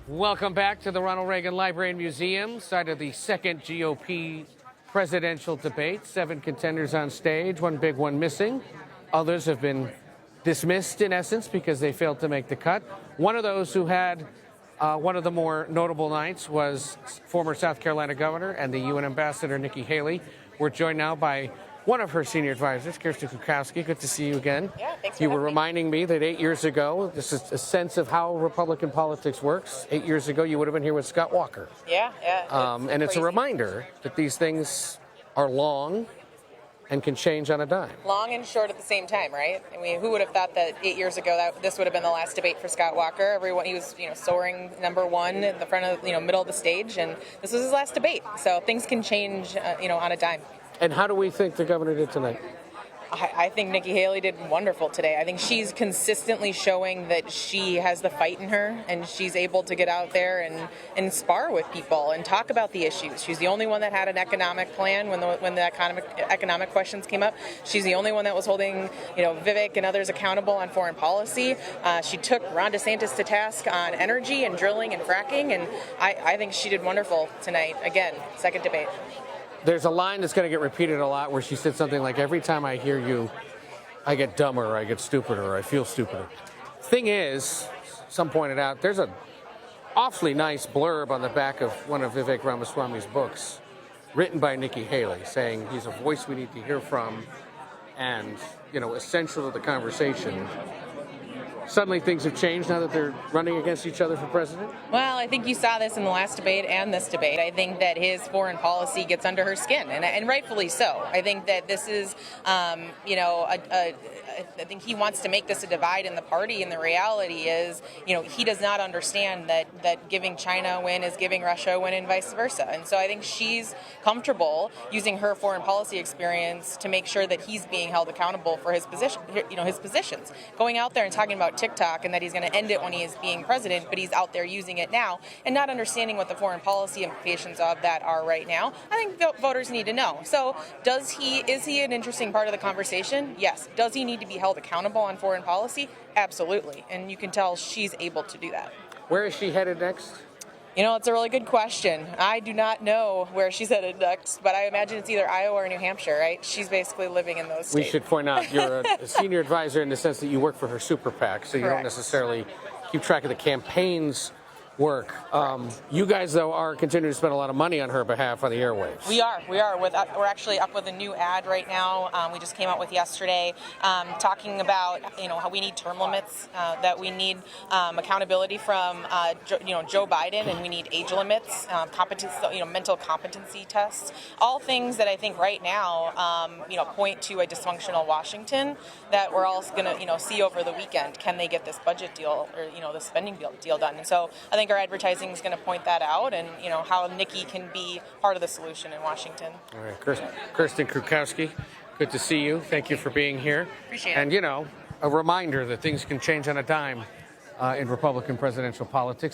Welcome back to the Ronald Reagan Library and Museum, site of the second GOP presidential debate. 7 contenders on stage, one big, one missing. Others have been dismissed, in essence, because they failed to make the cut. One of those who had one of the more notable nights was former South Carolina governor and the UN ambassador, Nikki Haley. We're joined now by one of her senior advisors, Kirsten Kukowski. Good to see you again. Yeah, thanks for You were having me. reminding me that 8 years ago, this is a sense of how Republican politics works. 8 years ago, you would have been here with Scott Walker. Yeah. And it's a crazy. reminder that these things are long and can change on a dime. Long and short at the same time, right? I mean, who would have thought that 8 years ago that this would have been the last debate for Scott Walker? Everyone, he was, soaring #1 at the front of, middle of the stage, and this was his last debate. So things can change, on a dime. And how do we think the governor did tonight? I think Nikki Haley did wonderful today. I think she's consistently showing that she has the fight in her, and she's able to get out there and spar with people and talk about the issues. She's the only one that had an economic plan when the economic questions came up. She's the only one that was holding, Vivek and others accountable on foreign policy. She took Ron DeSantis to task on energy and drilling and fracking, and I think she did wonderful tonight. Again, second debate. There's a line that's going to get repeated a lot where she said something like, every time I hear you, I get dumber, or I get stupider, or I feel stupider. Thing is, some pointed out, there's an awfully nice blurb on the back of one of Vivek Ramaswamy's books, written by Nikki Haley, saying he's a voice we need to hear from and, essential to the conversation. Suddenly things have changed now that they're running against each other for president? Well, I think you saw this in the last debate and this debate. I think that his foreign policy gets under her skin, and rightfully so. I think that this is, I think he wants to make this a divide in the party, and the reality is, he does not understand that giving China a win is giving Russia a win and vice versa. And so I think she's comfortable using her foreign policy experience to make sure that he's being held accountable for his position, his positions. Going out there and talking about TikTok and that he's going to end it when he is being president, but he's out there using it now and not understanding what the foreign policy implications of that are right now. I think voters need to know. So is he an interesting part of the conversation? Yes. Does he need to be held accountable on foreign policy? Absolutely. And you can tell she's able to do that. Where is she headed next? It's a really good question. I do not know where she's headed next, but I imagine it's either Iowa or New Hampshire, right? She's basically living in those states. We should point out you're a senior advisor in the sense that you work for her super PAC, so you don't necessarily keep track of the campaign's work. You guys, though, are continuing to spend a lot of money on her behalf on the airwaves. We are. We're actually up with a new ad right now. We just came out with yesterday, talking about how we need term limits, that we need accountability from Joe Biden, and we need age limits, mental competency tests, all things that I think right now point to a dysfunctional Washington that we're all going to see over the weekend. Can they get this budget deal or the spending deal done? And so I think our advertising is going to point that out, and how Nikki can be part of the solution in Washington. All right, Kirsten Kukowski, good to see you. Thank you for being here. Appreciate it. And a reminder that things can change on a dime in Republican presidential politics.